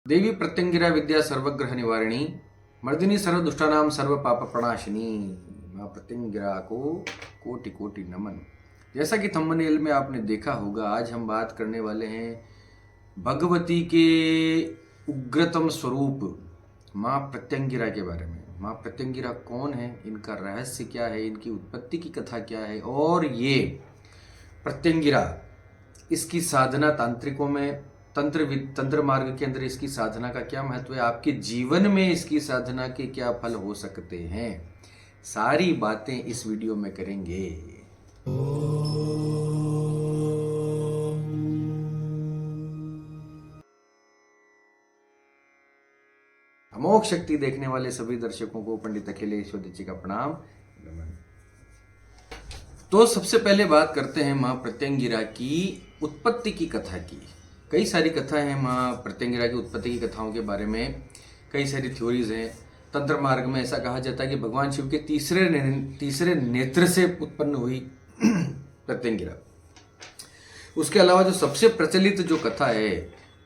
देवी प्रत्यंगिरा विद्या सर्वग्रह निवारिणी मर्दिनी सर्व दुष्टानाम सर्व पाप प्रणाशिनी। माँ प्रत्यंगिरा को कोटि कोटि नमन। जैसा कि थंबनेल में आपने देखा होगा, आज हम बात करने वाले हैं भगवती के उग्रतम स्वरूप माँ प्रत्यंगिरा के बारे में। माँ प्रत्यंगिरा कौन है, इनका रहस्य क्या है, इनकी उत्पत्ति की कथा क्या है, और ये प्रत्यंगिरा इसकी साधना तांत्रिकों में तंत्र मार्ग के अंदर इसकी साधना का क्या महत्व है, आपके जीवन में इसकी साधना के क्या फल हो सकते हैं, सारी बातें इस वीडियो में करेंगे। अमोघ शक्ति देखने वाले सभी दर्शकों को पंडित अखिलेश्वर जी का प्रणाम। तो सबसे पहले बात करते हैं माँ प्रत्यंगिरा की उत्पत्ति की कथा की। कई सारी कथा हैं माँ प्रत्यंगिरा की उत्पत्ति की कथाओं के बारे में, कई सारी थ्योरीज हैं। तंत्र मार्ग में ऐसा कहा जाता है कि भगवान शिव के तीसरे नेत्र से उत्पन्न हुई प्रत्यंगिरा। उसके अलावा जो सबसे प्रचलित जो कथा है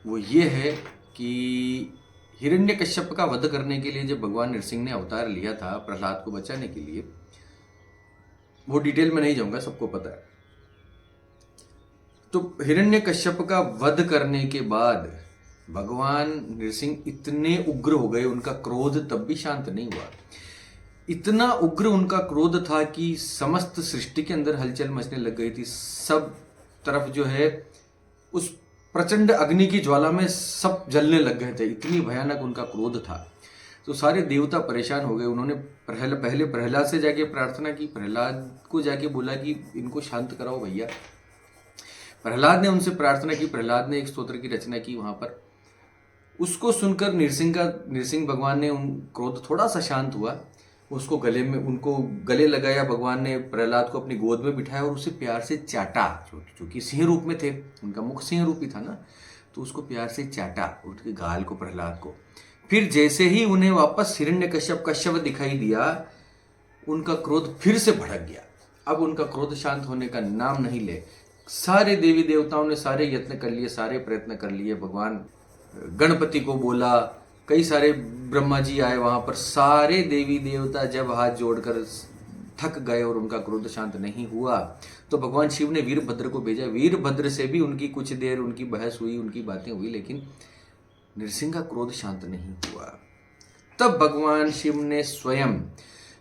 वो ये है कि हिरण्यकश्यप का वध करने के लिए जब भगवान नरसिंह ने अवतार लिया था प्रहलाद को बचाने के लिए, वो डिटेल में नहीं जाऊंगा, सबको पता है। तो हिरण्यकश्यप का वध करने के बाद भगवान नरसिंह इतने उग्र हो गए, उनका क्रोध तब भी शांत नहीं हुआ। इतना उग्र उनका क्रोध था कि समस्त सृष्टि के अंदर हलचल मचने लग गई थी। सब तरफ जो है उस प्रचंड अग्नि की ज्वाला में सब जलने लग गए थे, इतनी भयानक उनका क्रोध था। तो सारे देवता परेशान हो गए। उन्होंने पहले प्रहलाद से जाके प्रार्थना की, प्रहलाद को जाके बोला कि इनको शांत कराओ भैया। प्रहलाद ने उनसे प्रार्थना की, प्रहलाद ने एक स्तोत्र की रचना की वहां पर। उसको सुनकर नरसिंह भगवान ने उन क्रोध थोड़ा सा शांत हुआ, उनको गले लगाया। भगवान ने प्रहलाद को अपनी गोद में बिठाया और उसे प्यार से चाटा, क्योंकि सिंह रूप में थे, उनका मुख सिंह रूपी था ना, तो उसको प्यार से चाटा उनके गाल को, प्रहलाद को। फिर जैसे ही उन्हें वापस हिरण्यकश्यप का शव दिखाई दिया, उनका क्रोध फिर से भड़क गया। अब उनका क्रोध शांत होने का नाम नहीं ले। सारे देवी देवताओं ने सारे यत्न कर लिए, सारे प्रयत्न कर लिए। भगवान गणपति को बोला, कई सारे ब्रह्मा जी आए वहां पर। सारे देवी देवता जब हाथ जोड़कर थक गए और उनका क्रोध शांत नहीं हुआ, तो भगवान शिव ने वीरभद्र को भेजा। वीरभद्र से भी उनकी कुछ देर उनकी बहस हुई, उनकी बातें हुई, लेकिन नरसिंह का क्रोध शांत नहीं हुआ। तब भगवान शिव ने स्वयं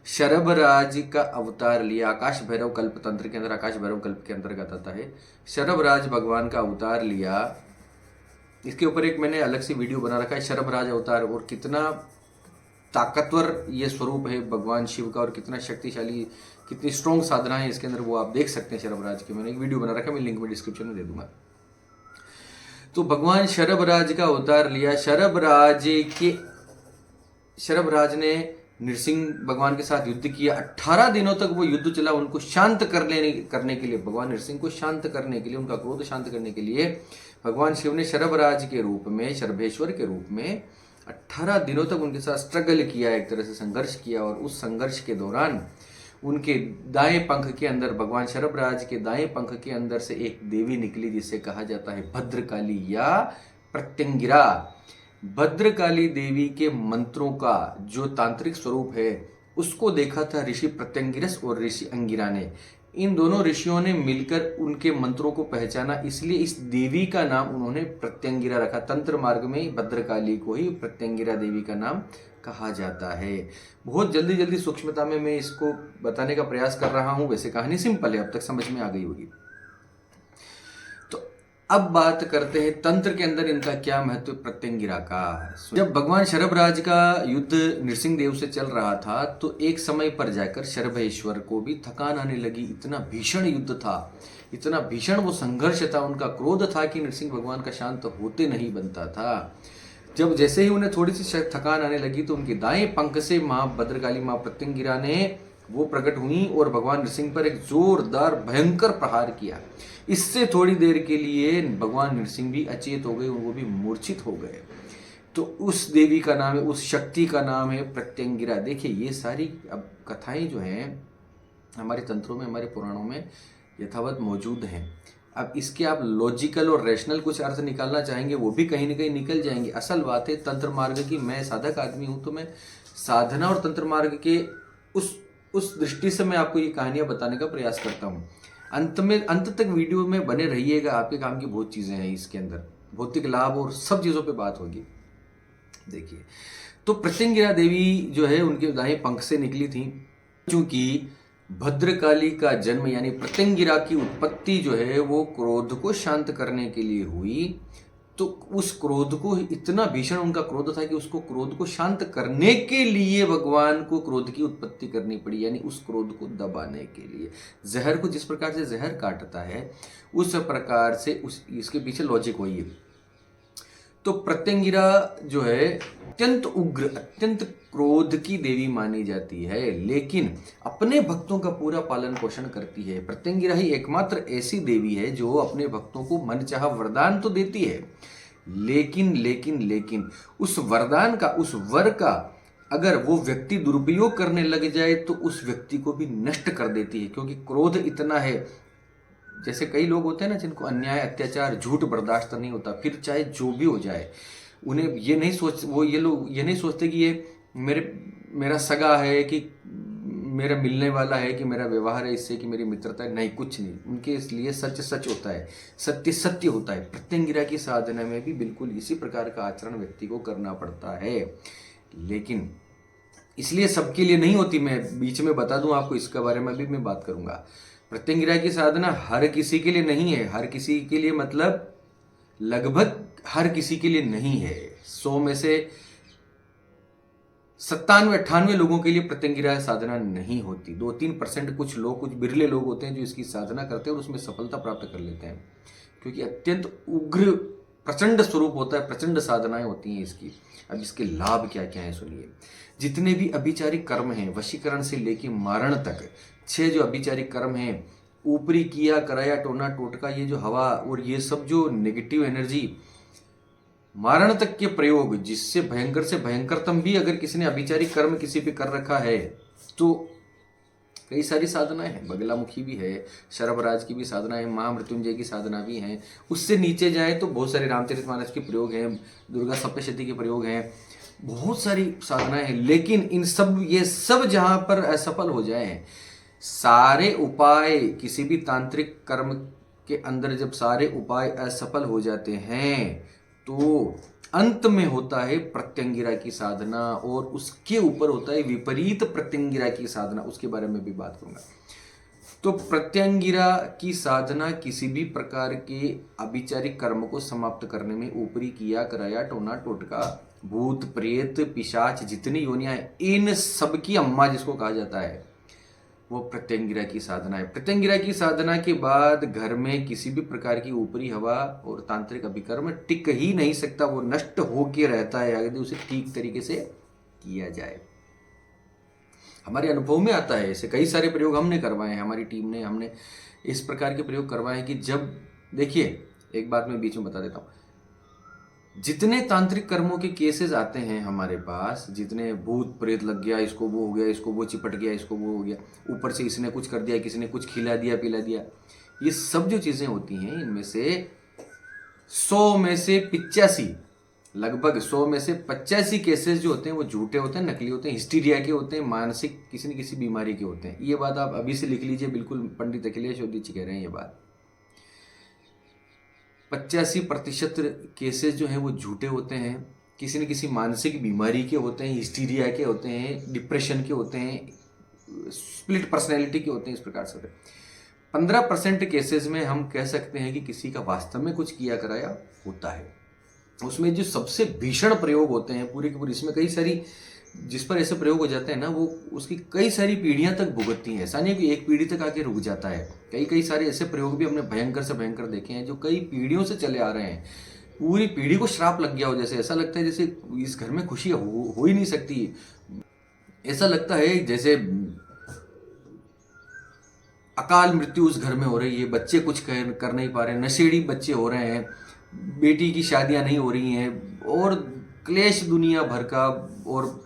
शरभराज का अवतार लिया। आकाश भैरव कल्प तंत्र के अंदर, आकाश भैरव कल्प के अंतर्गत आता है, शरभराज भगवान का अवतार लिया। इसके ऊपर एक मैंने अलग से वीडियो बना रखा है, शरभराज अवतार, और कितना ताकतवर ये स्वरूप है भगवान शिव का और कितना शक्तिशाली, कितनी स्ट्रॉन्ग साधना है इसके अंदर, वो आप देख सकते हैं शरभराज की। मैंने एक वीडियो बना रखा है, मैं लिंक में डिस्क्रिप्शन में दे दूंगा। तो भगवान शरभराज का अवतार लिया। शरभराज ने नरसिंह भगवान के साथ युद्ध किया। 18 दिनों तक वो युद्ध चला। उनको शांत करने के लिए, भगवान नरसिंह को शांत करने के लिए, उनका क्रोध शांत करने के लिए भगवान शिव ने शरभराज के रूप में, शरभेश्वर के रूप में 18 दिनों तक उनके साथ स्ट्रगल किया, एक तरह से संघर्ष किया। और उस संघर्ष के दौरान उनके दाएं पंख के अंदर, भगवान शरभराज के दाएं पंख के अंदर से एक देवी निकली, जिसे कहा जाता है भद्रकाली या प्रत्यंगिरा। भद्रकाली देवी के मंत्रों का जो तांत्रिक स्वरूप है उसको देखा था ऋषि प्रत्यंगिरस और ऋषि अंगिरा ने। इन दोनों ऋषियों ने मिलकर उनके मंत्रों को पहचाना, इसलिए इस देवी का नाम उन्होंने प्रत्यंगिरा रखा। तंत्र मार्ग में भद्रकाली को ही प्रत्यंगिरा देवी का नाम कहा जाता है। बहुत जल्दी जल्दी सूक्ष्मता में मैं इसको बताने का प्रयास कर रहा हूं। वैसे कहानी सिंपल है, अब तक समझ में आ गई होगी। तो अब बात करते हैं तंत्र के अंदर इनका क्या महत्व प्रत्यंगिरा का। जब भगवान शरभराज का युद्ध नरसिंह देव से चल रहा था, तो एक समय पर जाकर शरभेश्वर को भी थकान आने लगी। इतना भीषण युद्ध था, इतना भीषण वो संघर्ष था, उनका क्रोध था कि नरसिंह भगवान का शांत होते नहीं बनता था। जब जैसे ही उन्हें थोड़ी सी थकान आने लगी, तो उनके दाएं पंख से माँ भद्रकाली, माँ प्रत्यंगिरा ने वो प्रकट हुई और भगवान नरसिंह पर एक जोरदार भयंकर प्रहार किया। इससे थोड़ी देर के लिए भगवान नरसिंह भी अचेत हो गए, वो भी मूर्छित हो गए। तो उस देवी का नाम है, उस शक्ति का नाम है प्रत्यंगिरा। देखिए, ये सारी अब कथाएं जो हैं हमारे तंत्रों में, हमारे पुराणों में यथावत मौजूद हैं। अब इसके आप लॉजिकल और रैशनल कुछ अर्थ निकालना चाहेंगे वो भी कहीं ना कहीं निकल जाएंगे। असल बात है तंत्र मार्ग की, मैं साधक आदमी हूं तो मैं साधना और तंत्र मार्ग के उस दृष्टि से मैं आपको ये कहानियां बताने का प्रयास करता हूं। अंत तक वीडियो में बने रहिएगा, आपके काम की बहुत चीजें हैं इसके अंदर, भौतिक लाभ और सब चीजों पे बात होगी। देखिए, तो प्रत्यंगिरा देवी जो है उनके दाएं पंख से निकली थी। चूंकि भद्रकाली का जन्म यानी प्रत्यंगिरा की उत्पत्ति जो है वो क्रोध को शांत करने के लिए हुई, तो उस क्रोध को, इतना भीषण उनका क्रोध था कि उसको क्रोध को शांत करने के लिए भगवान को क्रोध की उत्पत्ति करनी पड़ी, यानी उस क्रोध को दबाने के लिए। जहर को जिस प्रकार से जहर काटता है उस प्रकार से इसके पीछे लॉजिक वही है। तो प्रत्यंगिरा जो है अत्यंत उग्र, अत्यंत क्रोध की देवी मानी जाती है, लेकिन अपने भक्तों का पूरा पालन पोषण करती है। प्रत्यंगिरा ही एकमात्र ऐसी देवी है जो अपने भक्तों को मनचाहा वरदान तो देती है, लेकिन उस वरदान का, उस वर का अगर वो व्यक्ति दुरुपयोग करने लग जाए तो उस व्यक्ति को भी नष्ट कर देती है। क्योंकि क्रोध इतना है, जैसे कई लोग होते हैं ना जिनको अन्याय, अत्याचार, झूठ बर्दाश्त नहीं होता, फिर चाहे जो भी हो जाए उन्हें ये लोग ये नहीं सोचते कि ये मेरा सगा है, कि मेरा मिलने वाला है, कि मेरा व्यवहार है इससे, कि मेरी मित्रता है, नहीं, कुछ नहीं। उनके लिए सच सच होता है, सत्य सत्य होता है। प्रत्यंगिरा की साधना में भी बिल्कुल इसी प्रकार का आचरण व्यक्ति को करना पड़ता है, लेकिन इसलिए सबके लिए नहीं होती। मैं बीच में बता दूं आपको, इसके बारे में भी मैं बात करूंगा। प्रत्यंगिरा की साधना हर किसी के लिए नहीं है, हर किसी के लिए मतलब लगभग हर किसी के लिए नहीं है। 100 में से 97-98 लोगों के लिए प्रत्यंगिरा साधना नहीं होती। 2-3% कुछ लोग, कुछ बिरले लोग होते हैं जो इसकी साधना करते हैं और उसमें सफलता प्राप्त कर लेते हैं, क्योंकि अत्यंत उग्र प्रचंड स्वरूप होता है, प्रचंड साधनाएं होती हैं इसकी। अब इसके लाभ क्या क्या है सुनिए। जितने भी अभिचारिक कर्म हैं, वशीकरण से लेकर मारण तक, 6 जो अभिचारिक कर्म हैं, ऊपरी किया, कराया, टोना टोटका, ये जो हवा और ये सब जो नेगेटिव एनर्जी, मारण तक के प्रयोग, जिससे भयंकर से भयंकरतम भी अगर किसी ने अभिचारिक कर्म किसी पे कर रखा है तो कई सारी साधनाएं हैं। बगलामुखी भी है, शरभराज की भी साधना है, महामृत्युंजय की साधना भी है। उससे नीचे जाए तो बहुत सारे रामचरितमानस के प्रयोग हैं, दुर्गा सप्तशती के प्रयोग हैं, बहुत सारी साधनाएं हैं। लेकिन इन सब, ये सब जहां पर असफल हो जाए, सारे उपाय किसी भी तांत्रिक कर्म के अंदर जब सारे उपाय असफल हो जाते हैं तो अंत में होता है प्रत्यंगिरा की साधना, और उसके ऊपर होता है विपरीत प्रत्यंगिरा की साधना। उसके बारे में भी बात करूंगा। तो प्रत्यंगिरा की साधना किसी भी प्रकार के अभिचारिक कर्म को समाप्त करने में, ऊपरी किया, कराया, टोना टोटका, भूत प्रेत पिशाच जितनी योनियां हैं, इन सबकी अम्मा जिसको कहा जाता है, वो प्रत्यंगिरा की साधना है। प्रत्यंगिरा की साधना के बाद घर में किसी भी प्रकार की ऊपरी हवा और तांत्रिक अभिकर्म टिक ही नहीं सकता, वो नष्ट होके रहता है यदि उसे ठीक तरीके से किया जाए। हमारे अनुभव में आता है, ऐसे कई सारे प्रयोग हमने करवाए हैं, हमारी टीम ने, हमने इस प्रकार के प्रयोग करवाए हैं कि जब, देखिए एक बात मैं बीच में बता देता हूं, जितने तांत्रिक कर्मों के केसेस आते हैं हमारे पास, जितने भूत प्रेत लग गया, इसको वो हो गया, इसको वो चिपट गया, इसको वो हो गया, ऊपर से इसने कुछ कर दिया, किसी ने कुछ खिला दिया पिला दिया, ये सब जो चीजें होती हैं, इनमें से 100 में से 85, लगभग 100 में से 85 केसेस जो होते हैं वो झूठे होते हैं, नकली होते हैं, हिस्टीरिया के होते हैं, मानसिक किसी न किसी बीमारी के होते हैं। ये बात आप अभी से लिख लीजिए, बिल्कुल पंडित अखिलेश योगी कह रहे हैं ये बात। 85% केसेस जो हैं वो झूठे होते हैं, किसी न किसी मानसिक बीमारी के होते हैं, हिस्टीरिया के होते हैं, डिप्रेशन के होते हैं, स्प्लिट पर्सनैलिटी के होते हैं, इस प्रकार से। 15% केसेस में हम कह सकते हैं कि किसी का वास्तव में कुछ किया कराया होता है। उसमें जो सबसे भीषण प्रयोग होते हैं पूरी की पूरी, इसमें कई सारी, जिस पर ऐसे प्रयोग हो जाते हैं ना, वो उसकी कई सारी पीढ़ियां तक भुगतती हैं। ऐसा नहीं कि एक पीढ़ी तक आके रुक जाता है, कई सारे ऐसे प्रयोग भी हमने भयंकर से भयंकर देखे हैं जो कई पीढ़ियों से चले आ रहे हैं। पूरी पीढ़ी को श्राप लग गया हो, जैसे ऐसा लगता है जैसे इस घर में खुशी हो ही नहीं सकती। ऐसा लगता है जैसे अकाल मृत्यु उस घर में हो रही है, बच्चे कुछ कर नहीं पा रहे, नशेड़ी बच्चे हो रहे हैं, बेटी की शादियां नहीं हो रही हैं, और क्लेश दुनिया भर का, और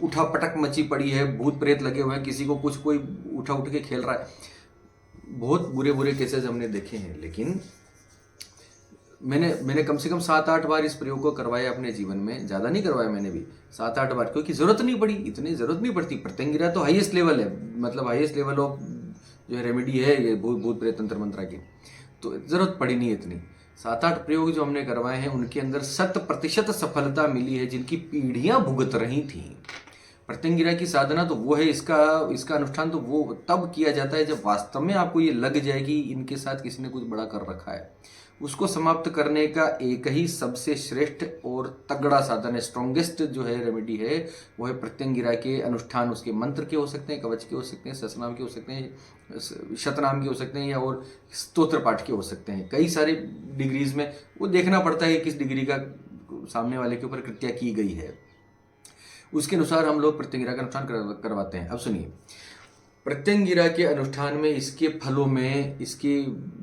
उठा पटक मची पड़ी है, भूत प्रेत लगे हुए हैं, किसी को कुछ कोई उठ के खेल रहा है। बहुत बुरे बुरे केसेस हमने देखे हैं, लेकिन मैंने कम से कम 7-8 बार इस प्रयोग को करवाया अपने जीवन में, ज़्यादा नहीं करवाया मैंने भी, 7-8 बार, क्योंकि ज़रूरत नहीं पड़ी, इतनी ज़रूरत नहीं पड़ती। प्रत्यंगिरा तो हाईएस्ट लेवल है, मतलब हाईएस्ट लेवल ऑफ जो है रेमेडी है ये भूत प्रेत तंत्र मंत्रा की, तो ज़रूरत पड़ी नहीं इतनी। 7-8 प्रयोग जो हमने करवाए हैं उनके अंदर 100% सफलता मिली है, जिनकी पीढ़ियां भुगत रही थी। प्रत्यंगिरा की साधना तो वो है, इसका अनुष्ठान तो वो तब किया जाता है जब वास्तव में आपको ये लग जाए कि इनके साथ किसी ने कुछ बड़ा कर रखा है। उसको समाप्त करने का एक ही सबसे श्रेष्ठ और तगड़ा साधन है, स्ट्रॉन्गेस्ट जो है रेमेडी है, वो है प्रत्यंगिरा के अनुष्ठान। उसके मंत्र के हो सकते हैं, कवच के हो सकते हैं, सहस्रनाम के हो सकते हैं, शतनाम के हो सकते हैं, या और स्तोत्र पाठ के हो सकते हैं। कई सारे डिग्रीज में वो देखना पड़ता है किस डिग्री का सामने वाले के ऊपर कृत्या की गई है, उसके अनुसार हम लोग प्रत्यंगिरा का अनुष्ठान करवाते हैं। अब सुनिए, प्रत्यंगिरा के अनुष्ठान में, इसके फलों में, इसके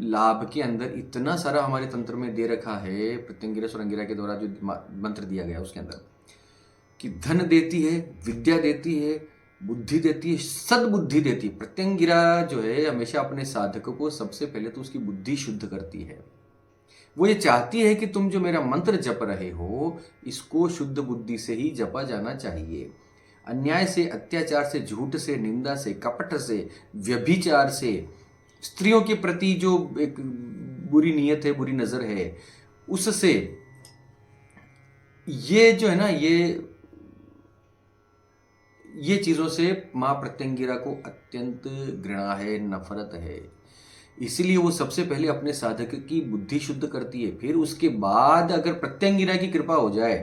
लाभ के अंदर इतना सारा हमारे तंत्र में दे रखा है, प्रत्यंगिरा सुरंगिरा के द्वारा जो मंत्र दिया गया उसके अंदर, कि धन देती है, विद्या देती है, बुद्धि देती है, सद्बुद्धि देती है। प्रत्यंगिरा जो है हमेशा अपने साधक को सबसे पहले तो उसकी बुद्धि शुद्ध करती है। वो ये चाहती है कि तुम जो मेरा मंत्र जप रहे हो इसको शुद्ध बुद्धि से ही जपा जाना चाहिए। अन्याय से, अत्याचार से, झूठ से, निंदा से, कपट से, व्यभिचार से, स्त्रियों के प्रति जो एक बुरी नीयत है, बुरी नजर है, उससे, ये जो है ना, ये चीजों से मां प्रत्यंगिरा को अत्यंत घृणा है, नफरत है। इसीलिए वो सबसे पहले अपने साधक की बुद्धि शुद्ध करती है। फिर उसके बाद अगर प्रत्यंगिरा की कृपा हो जाए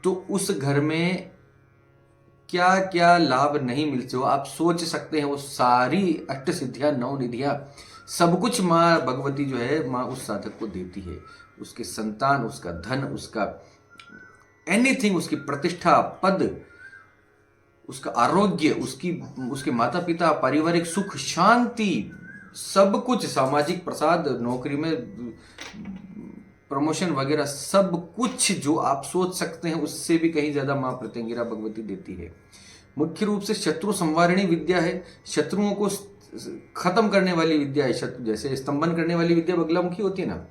तो उस घर में क्या क्या लाभ नहीं मिलते हो आप सोच सकते हैं। वो सारी अष्ट सिद्धियां, 9 निधियां, सब कुछ माँ भगवती जो है, माँ उस साधक को देती है। उसके संतान, उसका धन, उसका एनीथिंग, उसकी प्रतिष्ठा, पद, उसका आरोग्य, उसके माता पिता, पारिवारिक सुख, शांति, सब कुछ, सामाजिक प्रसाद, नौकरी में प्रमोशन वगैरह, सब कुछ जो आप सोच सकते हैं उससे भी कहीं ज्यादा मां प्रत्यंगिरा भगवती देती है। मुख्य रूप से शत्रु संवारिणी विद्या है, शत्रुओं को खत्म करने वाली विद्या है। जैसे स्तंभन करने वाली विद्या बगलामुखी होती है ना,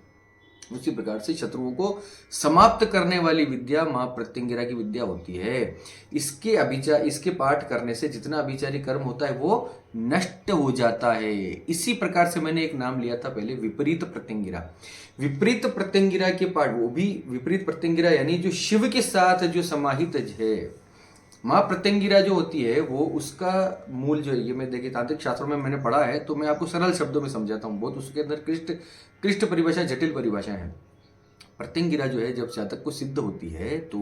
उसी प्रकार से शत्रुओं को समाप्त करने वाली विद्या मां प्रत्यंगिरा की विद्या होती है। इसके पाठ करने से जितना अभिचारी कर्म होता है वो नष्ट हो जाता है। इसी प्रकार से मैंने एक नाम लिया था पहले, विपरीत प्रत्यंगिरा। विपरीत प्रत्यंगिरा के पाठ, वो भी विपरीत प्रत्यंगिरा यानी जो शिव के साथ जो समाहित है। मां प्रत्यंगिरा जो होती है वो, उसका मूल जो है, ये मैं देखिए तांत्रिक शास्त्रों में मैंने पढ़ा है तो मैं आपको सरल शब्दों में समझाता हूँ। बहुत उसके अंदर क्लिष्ट परिभाषा, जटिल परिभाषा है। प्रत्यंगिरा जो है जब साधक को सिद्ध होती है तो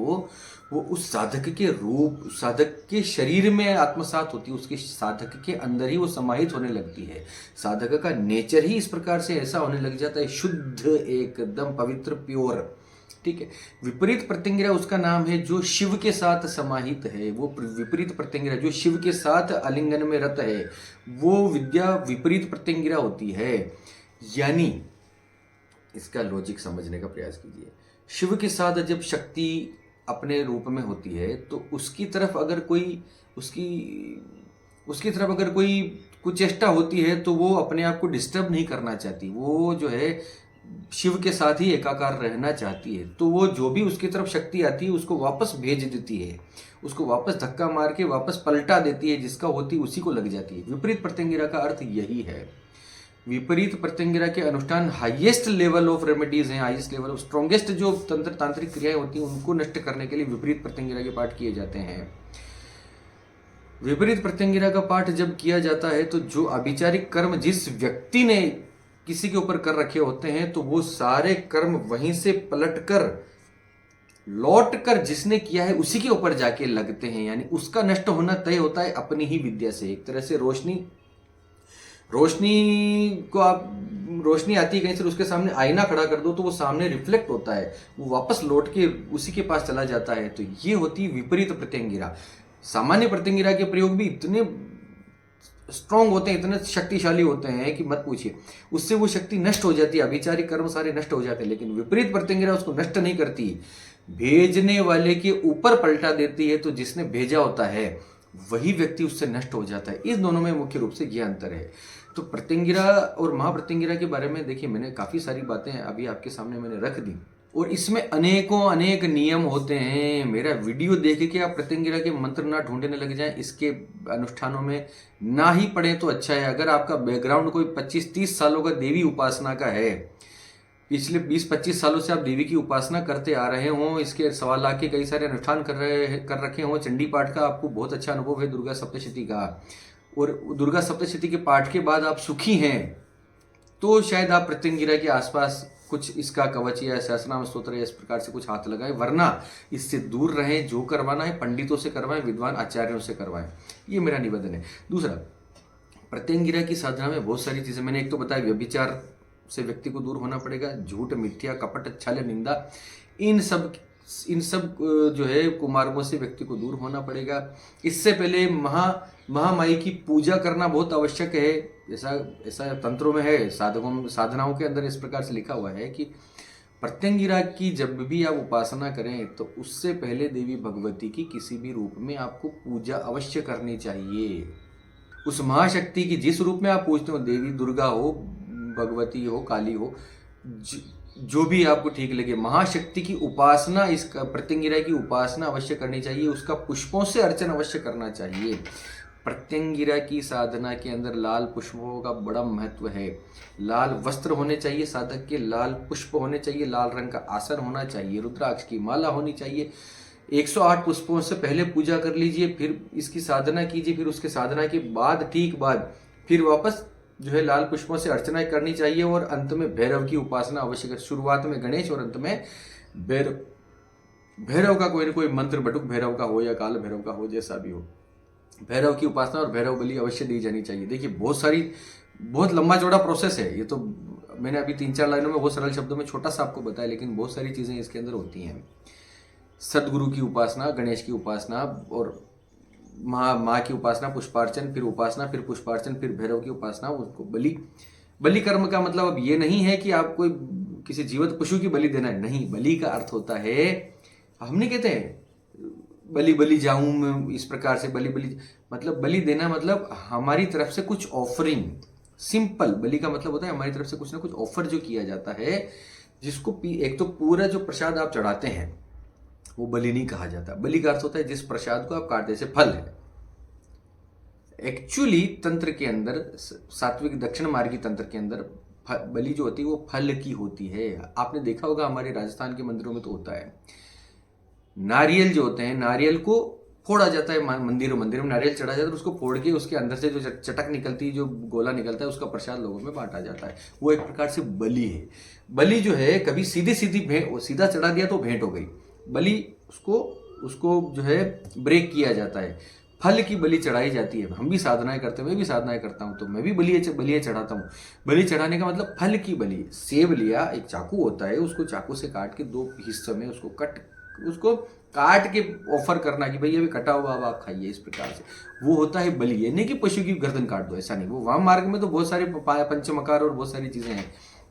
वो उस साधक के रूप, साधक के शरीर में आत्मसात होती है, उसके साधक के अंदर ही वो समाहित होने लगती है। साधक का नेचर ही इस प्रकार से ऐसा होने लग जाता है, शुद्ध, एकदम पवित्र, प्योर। ठीक है। विपरीत प्रत्यंगिरा उसका नाम है जो शिव के साथ समाहित है। वो विपरीत प्रत्यंगिरा जो शिव के साथ आलिंगन में रत है, वो विद्या विपरीत प्रत्यंगिरा होती है। यानी इसका लॉजिक समझने का प्रयास कीजिए। शिव के साथ जब शक्ति अपने रूप में होती है तो उसकी तरफ अगर कोई कुचेष्टा होती है तो वो अपने आप को डिस्टर्ब नहीं करना चाहती। वो जो है शिव के साथ ही एकाकार रहना चाहती है। तो वो जो भी उसकी तरफ शक्ति आती है उसको वापस भेज देती है, उसको वापस धक्का मार के वापस पलटा देती है, जिसका होती उसी को लग जाती है। विपरीत प्रत्यंगिरा का अर्थ यही है। विपरीत प्रत्यंगिरा के अनुष्ठान हाईएस्ट लेवल ऑफ रेमेडीज हैं, हाईएस्ट लेवल ऑफ स्ट्रॉन्गेस्ट जो तांत्रिक क्रियाएं होती हैं उनको नष्ट करने के लिए विपरीत प्रत्यंगिरा के पाठ किए जाते हैं। विपरीत प्रत्यंगिरा का पाठ जब किया जाता है तो जो अभिचारिक कर्म जिस व्यक्ति ने किसी के ऊपर कर रखे होते हैं तो वो सारे कर्म वहीं से पलटकर लौटकर जिसने किया है उसी के ऊपर जाके लगते हैं। यानी उसका नष्ट होना तय होता है अपनी ही विद्या से। एक तरह से रोशनी आती है कहीं से, उसके सामने आईना खड़ा कर दो तो वो सामने रिफ्लेक्ट होता है, वो वापस लौट के उसी के पास चला जाता है। तो ये होती है विपरीत प्रत्यंगिरा। सामान्य प्रत्यंगिरा के प्रयोग भी इतने स्ट्रांग होते हैं, इतने शक्तिशाली होते हैं कि मत पूछिए। उससे वो शक्ति नष्ट हो जाती है, अभिचारिक कर्म सारे नष्ट हो जाते हैं। लेकिन विपरीत प्रत्यंगिरा उसको नष्ट नहीं करती, भेजने वाले के ऊपर पलटा देती है। तो जिसने भेजा होता है वही व्यक्ति उससे नष्ट हो जाता है। इस दोनों में मुख्य रूप से यह अंतर है। तो प्रत्यंगिरा और महाप्रत्यंगिरा के बारे में देखिए मैंने काफ़ी सारी बातें अभी आपके सामने मैंने रख दी, और इसमें अनेकों अनेक नियम होते हैं। मेरा वीडियो देख के आप प्रत्यंगिरा के मंत्र ना ढूंढने लग जाएं, इसके अनुष्ठानों में ना ही पढ़ें तो अच्छा है। अगर आपका बैकग्राउंड कोई 25-30 सालों का देवी उपासना का है, पिछले 20-25 सालों से आप देवी की उपासना करते आ रहे हों, इसके 1.25 लाख के कई सारे अनुष्ठान कर रखे हों, चंडी पाठ का आपको बहुत अच्छा अनुभव है, दुर्गा सप्तशती का, और दुर्गा सप्तशती के पाठ के बाद आप सुखी हैं, तो शायद आप प्रत्यंगिरा के आसपास कुछ इसका कवच या सहस्रनाम स्तोत्र या इस प्रकार से कुछ हाथ लगाएं, वरना इससे दूर रहें। जो करवाना है पंडितों से करवाएं, विद्वान आचार्यों से करवाएं, ये मेरा निवेदन है। दूसरा, प्रत्यंगिरा की साधना में बहुत सारी चीजें मैंने एक तो बताया, व्यभिचार से व्यक्ति को दूर होना पड़ेगा, झूठ, मिथ्या, कपट, छल, निंदा, इन सब जो है कुमार्गों से व्यक्ति को दूर होना पड़ेगा। इससे पहले महामाई की पूजा करना बहुत आवश्यक है। ऐसा तंत्रों में है, साधनाओं के अंदर इस प्रकार से लिखा हुआ है कि प्रत्यंगिरा की जब भी आप उपासना करें तो उससे पहले देवी भगवती की किसी भी रूप में आपको पूजा अवश्य करनी चाहिए। उस महाशक्ति की जिस रूप में आप पूजते हो, देवी दुर्गा हो, भगवती हो, काली हो, जो भी आपको ठीक लगे, महाशक्ति की उपासना, इस प्रत्यंगिरा की उपासना अवश्य करनी चाहिए। उसका पुष्पों से अर्चन अवश्य करना चाहिए। प्रत्यंगिरा की साधना के अंदर लाल पुष्पों का बड़ा महत्व है। लाल वस्त्र होने चाहिए साधक के, लाल पुष्प होने चाहिए, लाल रंग का आसन होना चाहिए, रुद्राक्ष की माला होनी चाहिए। 108 पुष्पों से पहले पूजा कर लीजिए, फिर इसकी साधना कीजिए, फिर उसके साधना के बाद ठीक बाद फिर वापस जो है लाल पुष्पों से अर्चना करनी चाहिए, और अंत में भैरव की उपासना आवश्यक है। शुरुआत में गणेश और अंत में भैरव का कोई न कोई मंत्र, बटुक भैरव का हो या काल भैरव का हो, जैसा भी हो, भैरव की उपासना और भैरव बलि अवश्य दी जानी चाहिए। देखिए बहुत लंबा चौड़ा प्रोसेस है ये, तो मैंने अभी 3-4 लाइनों में बहुत सरल शब्दों में छोटा सा आपको बताया, लेकिन बहुत सारी चीजें इसके अंदर होती हैं। सदगुरु की उपासना, गणेश की उपासना, और माँ की उपासना, पुष्पार्चन, फिर उपासना, फिर पुष्पार्चन, फिर भैरव की उपासना, उसको बलि कर्म का मतलब अब ये नहीं है कि आप कोई किसी जीवित पशु की बलि देना है, नहीं। बलि का अर्थ होता है, हम नहीं कहते हैं बलि जाऊं मैं, इस प्रकार से बलि मतलब बलि देना मतलब हमारी तरफ से कुछ ऑफरिंग। सिंपल बलि का मतलब होता है हमारी तरफ से कुछ ना कुछ ऑफर जो किया जाता है, जिसको एक तो पूरा जो प्रसाद आप चढ़ाते हैं वो बलि नहीं कहा जाता। बलि का अर्थ होता है जिस प्रसाद को आप काटते, जैसे फल है। एक्चुअली तंत्र के अंदर, सात्विक दक्षिण मार्गी तंत्र के अंदर बलि जो होती है वो फल की होती है। आपने देखा होगा हमारे राजस्थान के मंदिरों में तो होता है, नारियल जो होते हैं, नारियल को फोड़ा जाता है, मंदिर में नारियल चढ़ा जाता है, उसको फोड़ के उसके अंदर से जो चटक निकलती है, जो गोला निकलता है, उसका प्रसाद लोगों में बांटा जाता है। वो एक प्रकार से बलि है। बलि जो है कभी सीधी भेंट, सीधा चढ़ा दिया तो भेंट हो गई। बलि उसको जो है ब्रेक किया जाता है, फल की बलि चढ़ाई जाती है। हम भी साधनाएं करते हैं, मैं भी साधनाएं करता हूं, तो मैं भी बलि चढ़ाता हूं। बलि चढ़ाने का मतलब फल की बलि। सेब लिया, एक चाकू होता है, उसको चाकू से काट के 2 हिस्सों में उसको काट के ऑफर करना कि भाई अभी कटा हुआ अब आप खाइए, इस प्रकार से वो होता है बलि। ये नहीं कि पशु की गर्दन काट दो, ऐसा नहीं। वो वाम मार्ग में तो बहुत सारे पंचमकार और बहुत सारी चीजें हैं,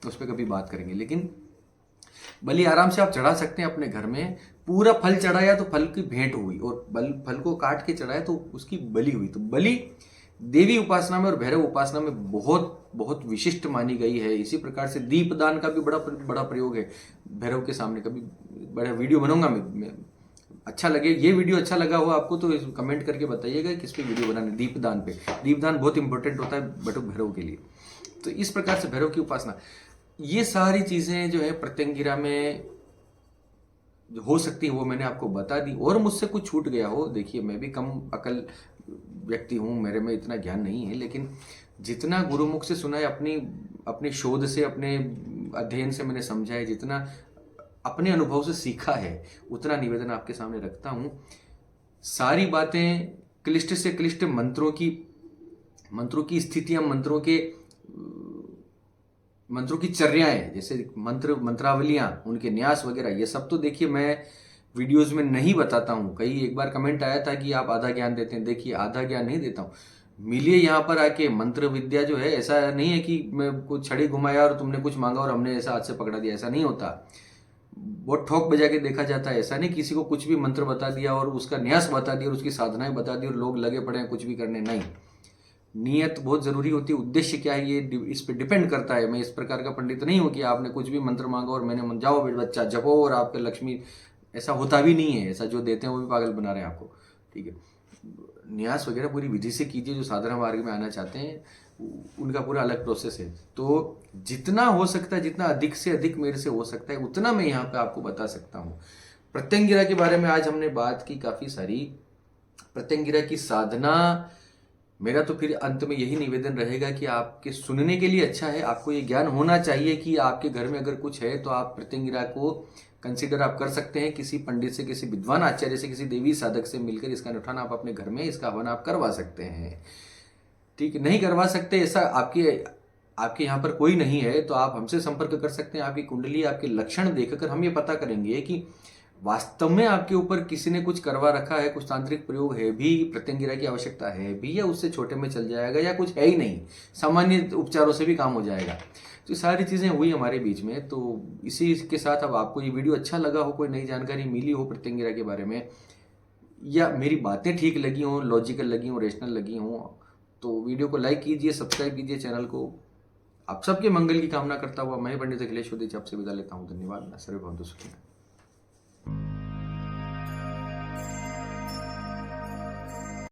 उस पर कभी बात करेंगे। लेकिन बलि आराम से आप चढ़ा सकते हैं अपने घर में। पूरा फल चढ़ाया तो फल की भेंट हुई, और फल को काट के चढ़ाया तो उसकी बलि हुई। तो बलि देवी उपासना में और भैरव उपासना में बहुत बहुत विशिष्ट मानी गई है। इसी प्रकार से दीपदान का भी बड़ा प्रयोग है भैरव के सामने। कभी बड़ा वीडियो बनाऊंगा मैं, अच्छा लगे, ये वीडियो अच्छा लगा हो आपको तो कमेंट करके बताइएगा किस पे वीडियो बनाने। दीपदान पे, दीपदान बहुत इंपॉर्टेंट होता है बटुक भैरव के लिए। तो इस प्रकार से भैरव की उपासना, ये सारी चीजें जो है प्रत्यंगिरा में जो हो सकती है वो मैंने आपको बता दी। और मुझसे कुछ छूट गया हो, देखिए मैं भी कम अकल व्यक्ति हूँ, मेरे में इतना ज्ञान नहीं है, लेकिन जितना गुरुमुख से सुना है, अपने शोध से, अपने अध्ययन से मैंने समझा है, जितना अपने अनुभव से सीखा है, उतना निवेदन आपके सामने रखता हूँ। सारी बातें क्लिष्ट से क्लिष्ट मंत्रों की स्थितियां, मंत्रों की चर्याएं, जैसे मंत्रावलियां, उनके न्यास वगैरह, ये सब तो देखिए मैं वीडियोस में नहीं बताता हूँ। एक बार कमेंट आया था कि आप आधा ज्ञान देते हैं। देखिए आधा ज्ञान नहीं देता हूँ। मिलिए यहाँ पर आके, मंत्र विद्या जो है, ऐसा नहीं है कि मैं कुछ छड़ी घुमाया और तुमने कुछ मांगा और हमने ऐसा हाथ से पकड़ा दिया, ऐसा नहीं होता। बहुत ठोक बजा के देखा जाता है। ऐसा नहीं किसी को कुछ भी मंत्र बता दिया और उसका न्यास बता दिया और उसकी साधनाएं बता दी और लोग लगे पड़े हैं कुछ भी करने, नहीं। नियत बहुत ज़रूरी होती है, उद्देश्य क्या है ये इस पे डिपेंड करता है। मैं इस प्रकार का पंडित नहीं हूँ कि आपने कुछ भी मंत्र मांगा और मैंने जाओ बच्चा जपो और आपके लक्ष्मी, ऐसा होता भी नहीं है। ऐसा जो देते हैं वो भी पागल बना रहे हैं आपको, ठीक है। न्यास वगैरह पूरी विधि से कीजिए। जो साधारण मार्ग में आना चाहते हैं उनका पूरा अलग प्रोसेस है। तो जितना हो सकता है, जितना अधिक से अधिक मेरे से हो सकता है उतना मैं यहाँ पे आपको बता सकता हूँ। प्रत्यंगिरा के बारे में आज हमने बात की काफ़ी सारी। प्रत्यंगिरा की साधना, मेरा तो फिर अंत में यही निवेदन रहेगा कि आपके सुनने के लिए अच्छा है, आपको ये ज्ञान होना चाहिए कि आपके घर में अगर कुछ है तो आप प्रत्यंगिरा को कंसिडर आप कर सकते हैं। किसी पंडित से, किसी विद्वान आचार्य से, किसी देवी साधक से मिलकर इसका अनुष्ठान आप अपने घर में, इसका हवन आप करवा सकते हैं, ठीक है। नहीं करवा सकते, ऐसा आपके यहाँ पर कोई नहीं है तो आप हमसे संपर्क कर सकते हैं। आपकी कुंडली, आपके लक्षण देखकर हम ये पता करेंगे कि वास्तव में आपके ऊपर किसी ने कुछ करवा रखा है, कुछ तांत्रिक प्रयोग है भी, प्रत्यंगिरा की आवश्यकता है भी, या उससे छोटे में चल जाएगा, या कुछ है ही नहीं, सामान्य उपचारों से भी काम हो जाएगा। तो सारी चीज़ें हुई हमारे बीच में। तो इसी के साथ अब आपको ये वीडियो अच्छा लगा हो, कोई नई जानकारी मिली हो प्रत्यंगिरा के बारे में, या मेरी बातें ठीक लगी हों, लॉजिकल लगी हों, रेशनल लगी हों, तो वीडियो को लाइक कीजिए, सब्सक्राइब कीजिए चैनल को। आप सबके मंगल की कामना करता हुआ मैं पंडित अखिलेश आपसे विदा लेता हूँ। धन्यवाद। सर्वे भवन्तु सुखिनः।